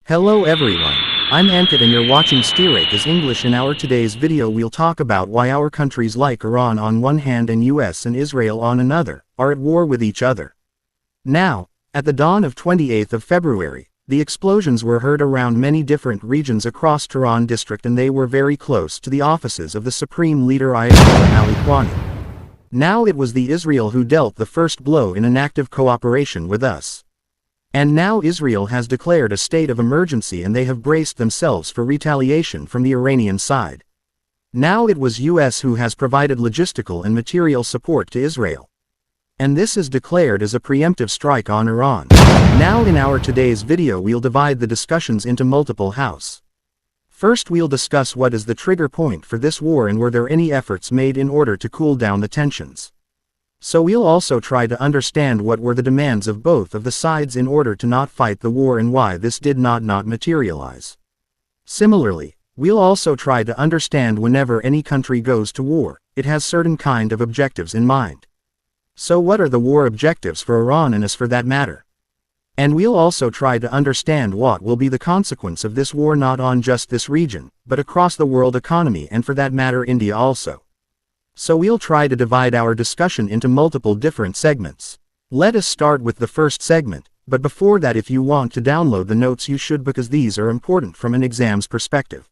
Hello everyone, I'm Ankit and you're watching StudyIQ English. In our today's video we'll talk about why our countries like Iran on one hand and US and Israel on another, are at war with each other. Now, at the dawn of 28th of February, the explosions were heard around many different regions across Tehran district and they were very close to the offices of the Supreme Leader Ayatollah Ali Khamenei. Now it was the Israel who dealt the first blow in an active cooperation with us. And now Israel has declared a state of emergency and they have braced themselves for retaliation from the Iranian side. Now it was US who has provided logistical and material support to Israel. And this is declared as a preemptive strike on Iran. Now in our today's video we'll divide the discussions into multiple house. First we'll discuss what is the trigger point for this war and were there any efforts made in order to cool down the tensions. So we'll also try to understand what were the demands of both of the sides in order to not fight the war and why this did not materialize. Similarly, we'll also try to understand whenever any country goes to war, it has certain kind of objectives in mind. So what are the war objectives for Iran and us for that matter? And we'll also try to understand what will be the consequence of this war not on just this region, but across the world economy and for that matter India also. So we'll try to divide our discussion into multiple different segments. Let us start with the first segment, but before that if you want to download the notes you should because these are important from an exam's perspective.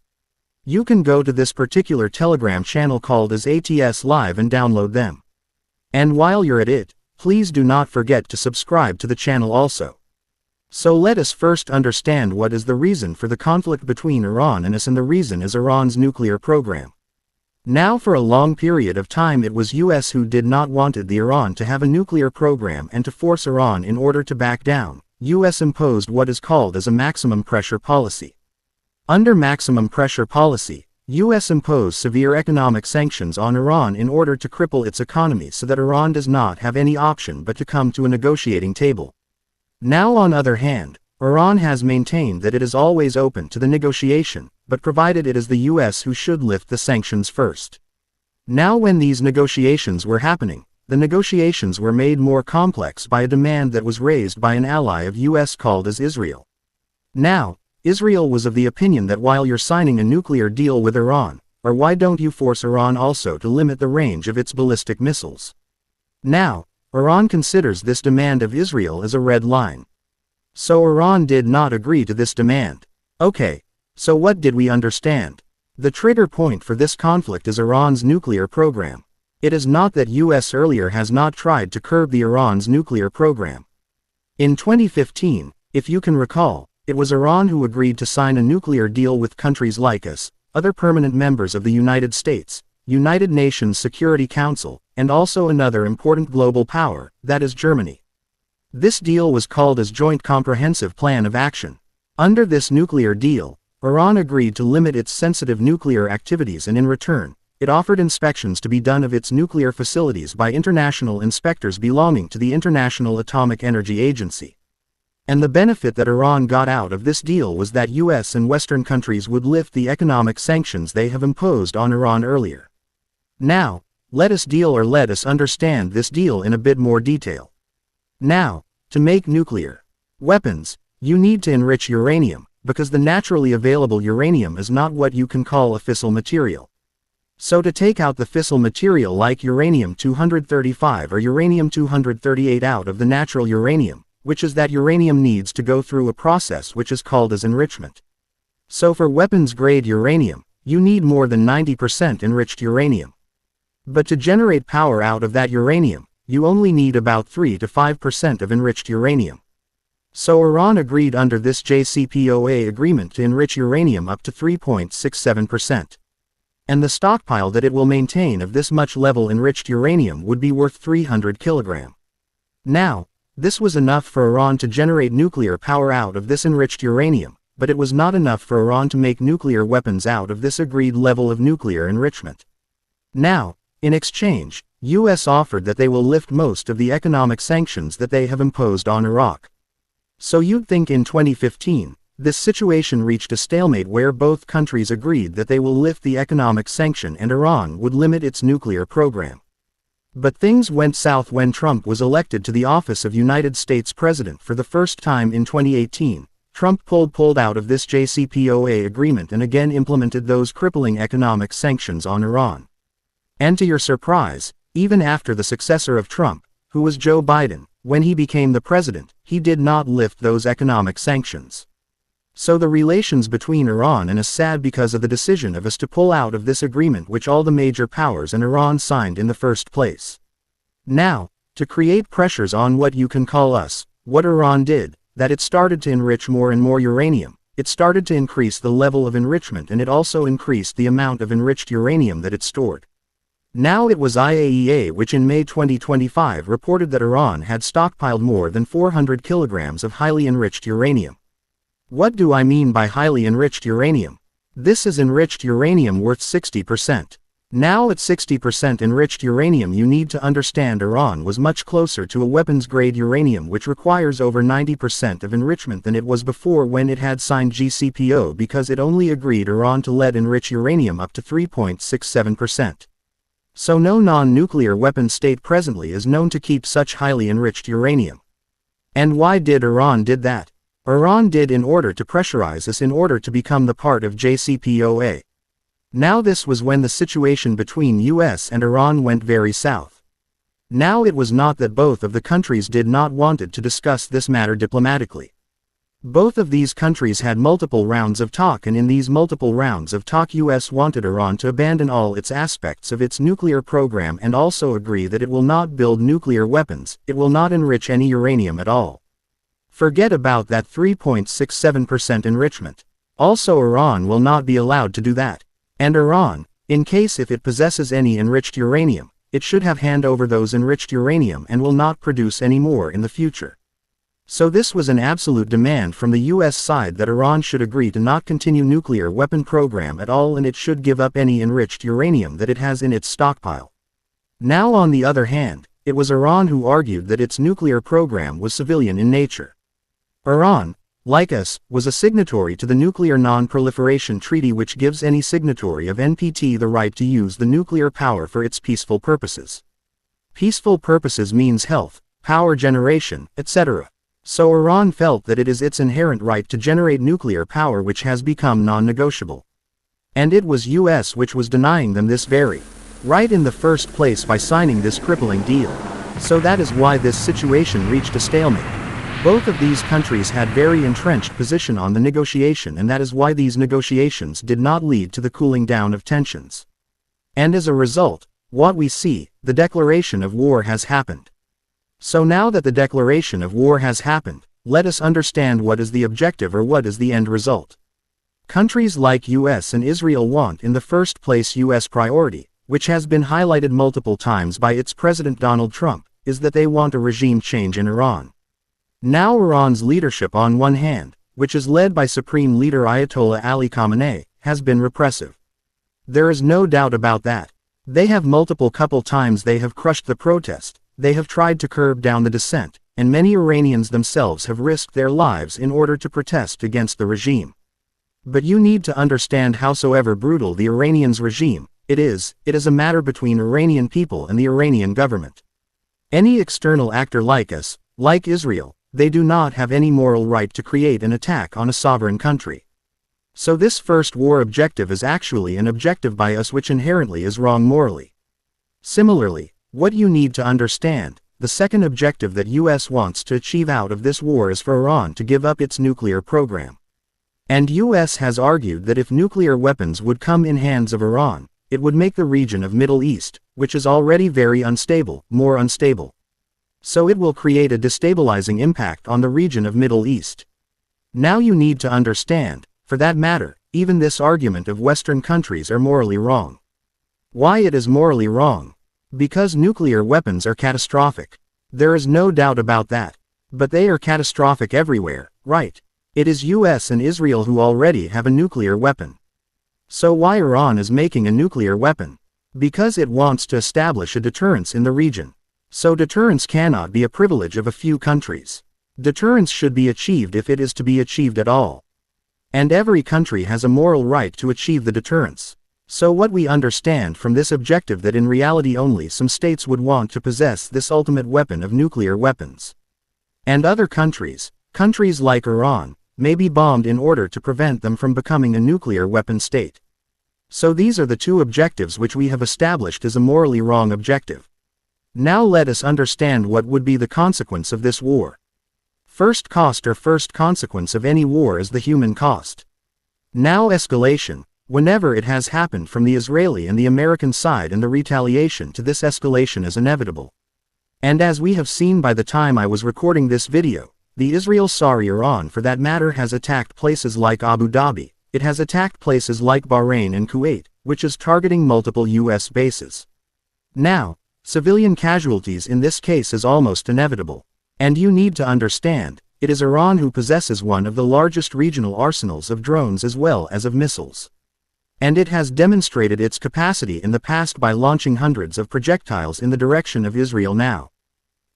You can go to this particular Telegram channel called as ATS Live and download them. And while you're at it, please do not forget to subscribe to the channel also. So let us first understand what is the reason for the conflict between Iran and us, and the reason is Iran's nuclear program. Now for a long period of time it was US who did not wanted the Iran to have a nuclear program and to force Iran in order to back down. US imposed what is called as a maximum pressure policy. Under maximum pressure policy, US imposed severe economic sanctions on Iran in order to cripple its economy so that Iran does not have any option but to come to a negotiating table. Now on other hand, Iran has maintained that it is always open to the negotiation, but provided it is the US who should lift the sanctions first. Now when these negotiations were happening, the negotiations were made more complex by a demand that was raised by an ally of US called as Israel. Now, Israel was of the opinion that while you're signing a nuclear deal with Iran, or why don't you force Iran also to limit the range of its ballistic missiles? Now, Iran considers this demand of Israel as a red line. So Iran did not agree to this demand. Okay, so what did we understand? The trigger point for this conflict is Iran's nuclear program. It is not that US earlier has not tried to curb the Iran's nuclear program. In 2015, if you can recall, it was Iran who agreed to sign a nuclear deal with countries like us, other permanent members of the United States, United Nations Security Council, and also another important global power, that is Germany. This deal was called as Joint Comprehensive Plan of Action. Under this nuclear deal, Iran agreed to limit its sensitive nuclear activities and in return, it offered inspections to be done of its nuclear facilities by international inspectors belonging to the International Atomic Energy Agency. And the benefit that Iran got out of this deal was that US and Western countries would lift the economic sanctions they have imposed on Iran earlier. Now, let us understand this deal in a bit more detail. Now, to make nuclear weapons, you need to enrich uranium, because the naturally available uranium is not what you can call a fissile material. So to take out the fissile material like uranium-235 or uranium-238 out of the natural uranium, which is that uranium needs to go through a process which is called as enrichment. So for weapons-grade uranium, you need more than 90% enriched uranium. But to generate power out of that uranium, you only need about 3 to 5% of enriched uranium. So Iran agreed under this JCPOA agreement to enrich uranium up to 3.67%. And the stockpile that it will maintain of this much level enriched uranium would be worth 300 kg. Now, this was enough for Iran to generate nuclear power out of this enriched uranium, but it was not enough for Iran to make nuclear weapons out of this agreed level of nuclear enrichment. Now, in exchange, US offered that they will lift most of the economic sanctions that they have imposed on Iraq. So you'd think in 2015, this situation reached a stalemate where both countries agreed that they will lift the economic sanction and Iran would limit its nuclear program. But things went south when Trump was elected to the office of United States President for the first time in 2018, Trump pulled out of this JCPOA agreement and again implemented those crippling economic sanctions on Iran. And to your surprise, even after the successor of Trump, who was Joe Biden, when he became the president, he did not lift those economic sanctions. So the relations between Iran and Assad because of the decision of us to pull out of this agreement which all the major powers and Iran signed in the first place. Now, to create pressures on what you can call us, what Iran did, that it started to enrich more and more uranium, it started to increase the level of enrichment and it also increased the amount of enriched uranium that it stored. Now it was IAEA which in May 2025 reported that Iran had stockpiled more than 400 kilograms of highly enriched uranium. What do I mean by highly enriched uranium? This is enriched uranium worth 60%. Now at 60% enriched uranium you need to understand Iran was much closer to a weapons-grade uranium which requires over 90% of enrichment than it was before when it had signed JCPOA because it only agreed Iran to let enrich uranium up to 3.67%. So no non-nuclear weapon state presently is known to keep such highly enriched uranium. And why did Iran did that? Iran did in order to pressurize us in order to become the part of JCPOA. Now this was when the situation between US and Iran went very south. Now it was not that both of the countries did not wanted to discuss this matter diplomatically. Both of these countries had multiple rounds of talk and in these multiple rounds of talk US wanted Iran to abandon all its aspects of its nuclear program and also agree that it will not build nuclear weapons, it will not enrich any uranium at all. Forget about that 3.67% enrichment. Also Iran will not be allowed to do that. And Iran, in case if it possesses any enriched uranium, it should have hand over those enriched uranium and will not produce any more in the future. So this was an absolute demand from the US side that Iran should agree to not continue nuclear weapon program at all and it should give up any enriched uranium that it has in its stockpile. Now on the other hand, it was Iran who argued that its nuclear program was civilian in nature. Iran, like us, was a signatory to the Nuclear Non-Proliferation Treaty which gives any signatory of NPT the right to use the nuclear power for its peaceful purposes. Peaceful purposes means health, power generation, etc. So Iran felt that it is its inherent right to generate nuclear power which has become non-negotiable. And it was US which was denying them this very right in the first place by signing this crippling deal. So that is why this situation reached a stalemate. Both of these countries had very entrenched position on the negotiation and that is why these negotiations did not lead to the cooling down of tensions. And as a result, what we see, the declaration of war has happened. So now that the declaration of war has happened, let us understand what is the objective or what is the end result. Countries like US and Israel want in the first place US priority, which has been highlighted multiple times by its President Donald Trump, is that they want a regime change in Iran. Now Iran's leadership on one hand, which is led by Supreme Leader Ayatollah Ali Khamenei, has been repressive. There is no doubt about that. They have multiple times they have crushed the protest. They have tried to curb down the dissent, and many Iranians themselves have risked their lives in order to protest against the regime. But you need to understand howsoever brutal the Iranians' regime, it is a matter between Iranian people and the Iranian government. Any external actor like us, like Israel, they do not have any moral right to create an attack on a sovereign country. So this first war objective is actually an objective by us which inherently is wrong morally. Similarly, what you need to understand, the second objective that US wants to achieve out of this war is for Iran to give up its nuclear program. And US has argued that if nuclear weapons would come in hands of Iran, it would make the region of Middle East, which is already very unstable, more unstable. So it will create a destabilizing impact on the region of Middle East. Now you need to understand, for that matter, even this argument of Western countries are morally wrong. Why it is morally wrong? Because nuclear weapons are catastrophic. There is no doubt about that. But they are catastrophic everywhere, right? It is US and Israel who already have a nuclear weapon. So why Iran is making a nuclear weapon? Because it wants to establish a deterrence in the region. So deterrence cannot be a privilege of a few countries. Deterrence should be achieved if it is to be achieved at all. And every country has a moral right to achieve the deterrence. So what we understand from this objective that in reality only some states would want to possess this ultimate weapon of nuclear weapons. And other countries like Iran, may be bombed in order to prevent them from becoming a nuclear weapon state. So these are the two objectives which we have established as a morally wrong objective. Now let us understand what would be the consequence of this war. First cost or first consequence of any war is the human cost. Now escalation, whenever it has happened from the Israeli and the American side, and the retaliation to this escalation is inevitable. And as we have seen by the time I was recording this video, the Iran for that matter has attacked places like Abu Dhabi, it has attacked places like Bahrain and Kuwait, which is targeting multiple US bases. Now, civilian casualties in this case is almost inevitable. And you need to understand, it is Iran who possesses one of the largest regional arsenals of drones as well as of missiles. And it has demonstrated its capacity in the past by launching hundreds of projectiles in the direction of Israel now.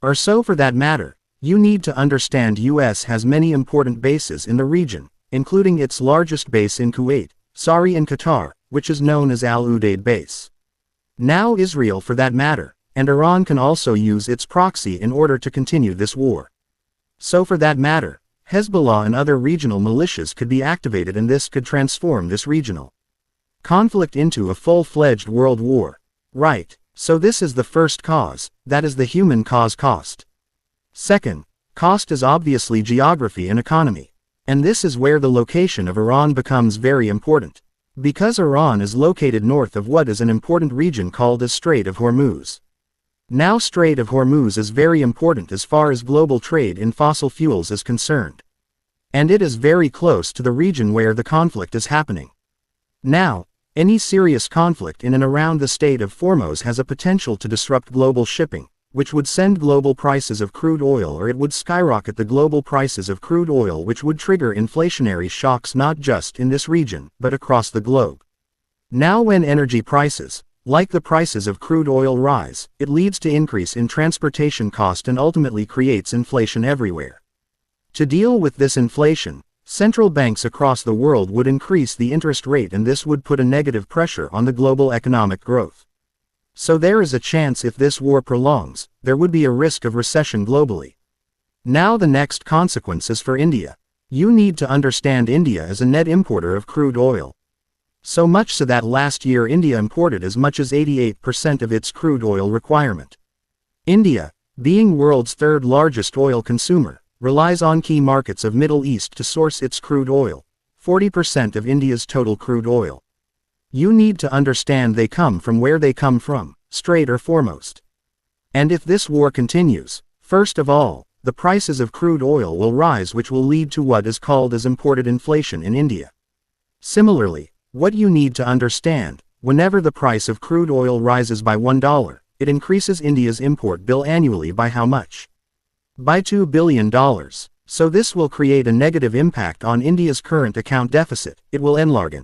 Or so for that matter, you need to understand US has many important bases in the region, including its largest base in Kuwait, in Qatar, which is known as Al Udeid base. Now Israel for that matter, and Iran can also use its proxy in order to continue this war. So for that matter, Hezbollah and other regional militias could be activated, and this could transform this regional conflict into a full-fledged world war. Right, so this is the first cause, that is the human cause cost. Second, cost is obviously geography and economy. And this is where the location of Iran becomes very important. Because Iran is located north of what is an important region called as Strait of Hormuz. Now Strait of Hormuz is very important as far as global trade in fossil fuels is concerned. And it is very close to the region where the conflict is happening. Now, any serious conflict in and around the Strait of Hormuz has a potential to disrupt global shipping, which would send global prices of crude oil, or it would skyrocket the global prices of crude oil, which would trigger inflationary shocks not just in this region, but across the globe. Now when energy prices, like the prices of crude oil, rise, it leads to increase in transportation cost and ultimately creates inflation everywhere. To deal with this inflation, central banks across the world would increase the interest rate, and this would put a negative pressure on the global economic growth. So there is a chance if this war prolongs, there would be a risk of recession globally. Now the next consequence is for India. You need to understand India as a net importer of crude oil. So much so that last year India imported as much as 88% of its crude oil requirement. India, being world's third largest oil consumer, relies on key markets of Middle East to source its crude oil, 40% of India's total crude oil. You need to understand they come from where they come from, straight or foremost. And if this war continues, first of all, the prices of crude oil will rise, which will lead to what is called as imported inflation in India. Similarly, what you need to understand, whenever the price of crude oil rises by $1, it increases India's import bill annually by how much? By $2 billion. So this will create a negative impact on India's current account deficit, it will enlarge.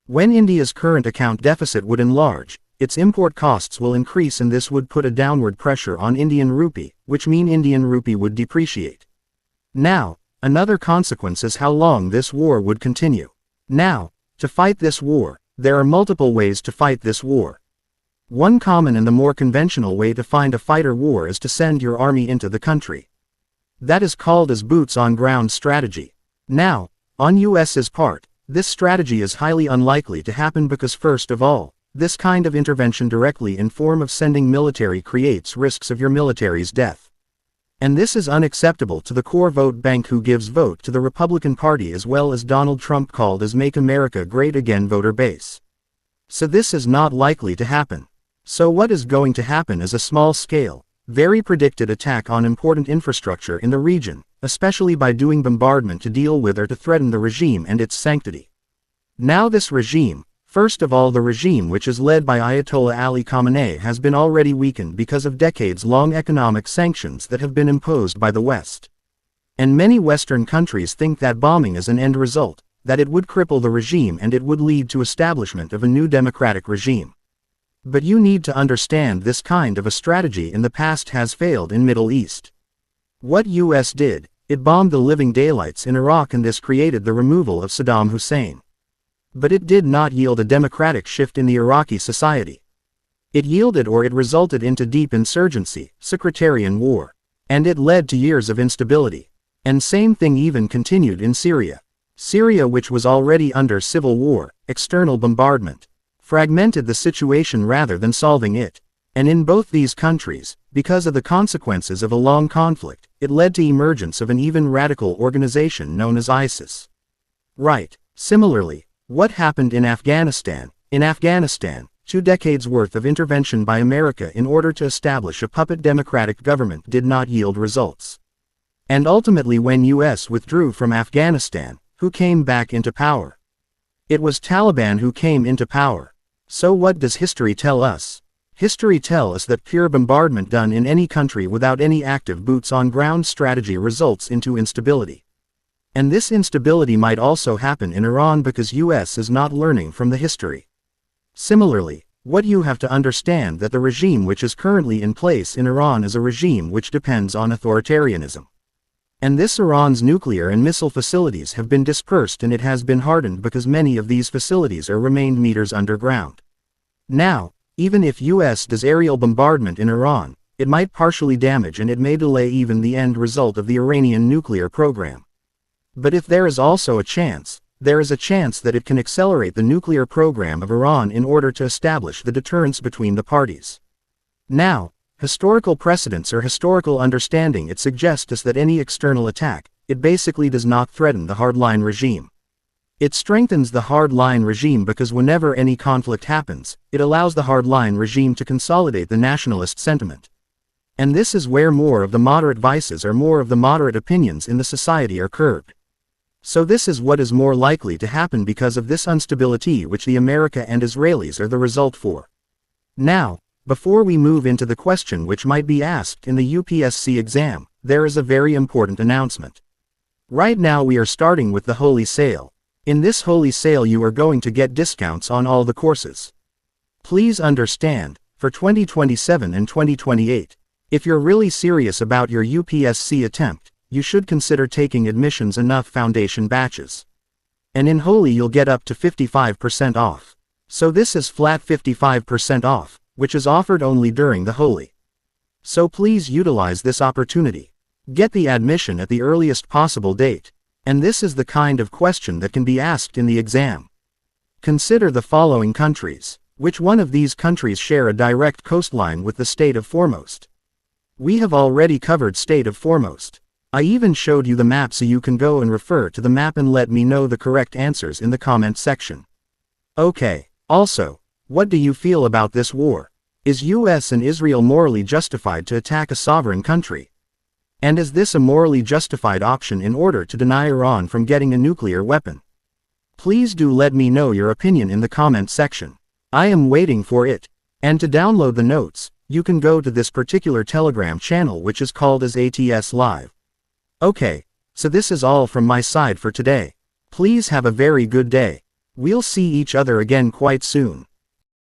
When India's current account deficit would enlarge, its import costs will increase, and this would put a downward pressure on Indian rupee, which means Indian rupee would depreciate. Now, another consequence is how long this war would continue. Now, to fight this war, there are multiple ways to fight this war. One common and the more conventional way to find a fighter war is to send your army into the country. That is called as boots on ground strategy. Now, on US's part, this strategy is highly unlikely to happen because first of all, this kind of intervention directly in form of sending military creates risks of your military's death. And this is unacceptable to the core vote bank who gives vote to the Republican Party as well as Donald Trump called as Make America Great Again voter base. So this is not likely to happen. So what is going to happen is a small-scale, very predicted attack on important infrastructure in the region, especially by doing bombardment to deal with or to threaten the regime and its sanctity. Now this regime, first of all the regime which is led by Ayatollah Ali Khamenei, has been already weakened because of decades-long economic sanctions that have been imposed by the West. And many Western countries think that bombing is an end result, that it would cripple the regime and it would lead to establishment of a new democratic regime. But you need to understand this kind of a strategy in the past has failed in Middle East. What US did, it bombed the living daylights in Iraq, and this created the removal of Saddam Hussein. But it did not yield a democratic shift in the Iraqi society. It yielded, or it resulted into deep insurgency, sectarian war. And it led to years of instability. And same thing even continued in Syria. Syria, which was already under civil war, external bombardment, fragmented the situation rather than solving it. And in both these countries, because of the consequences of a long conflict, it led to emergence of an even radical organization known as ISIS. Right. Similarly, what happened in Afghanistan? In Afghanistan, 2 decades worth of intervention by America in order to establish a puppet democratic government did not yield results. And ultimately, when US withdrew from Afghanistan, who came back into power? It was Taliban who came into power. So what does history tell us? History tells us that pure bombardment done in any country without any active boots-on-ground strategy results into instability. And this instability might also happen in Iran because US is not learning from the history. Similarly, what you have to understand that the regime which is currently in place in Iran is a regime which depends on authoritarianism. And this Iran's nuclear and missile facilities have been dispersed and it has been hardened because many of these facilities are remained meters underground. Now, even if US does aerial bombardment in Iran, it might partially damage and it may delay even the end result of the Iranian nuclear program. But if there is also a chance, there is a chance that it can accelerate the nuclear program of Iran in order to establish the deterrence between the parties. Now, historical precedents or historical understanding, it suggests us that any external attack, it basically does not threaten the hardline regime. It strengthens the hardline regime because whenever any conflict happens, it allows the hardline regime to consolidate the nationalist sentiment. And this is where more of the moderate vices or more of the moderate opinions in the society are curbed. So this is what is more likely to happen because of this instability which the America and Israelis are the result for. Now, before we move into the question which might be asked in the UPSC exam, there is a very important announcement. Right now we are starting with the Holy Sale. In this Holy Sale you are going to get discounts on all the courses. Please understand, for 2027 and 2028, if you're really serious about your UPSC attempt, you should consider taking admissions enough foundation batches. And in Holy you'll get up to 55% off. So this is flat 55% off, which is offered only during the Holy. So please utilize this opportunity. Get the admission at the earliest possible date. And this is the kind of question that can be asked in the exam. Consider the following countries. Which one of these countries share a direct coastline with the state of Foremost? We have already covered state of Foremost. I even showed you the map so you can go and refer to the map and let me know the correct answers in the comment section. Okay. Also, what do you feel about this war? Is US and Israel morally justified to attack a sovereign country? And is this a morally justified option in order to deny Iran from getting a nuclear weapon? Please do let me know your opinion in the comment section. I am waiting for it. And to download the notes, you can go to this particular Telegram channel which is called as ATS Live. Okay, so this is all from my side for today. Please have a very good day. We'll see each other again quite soon.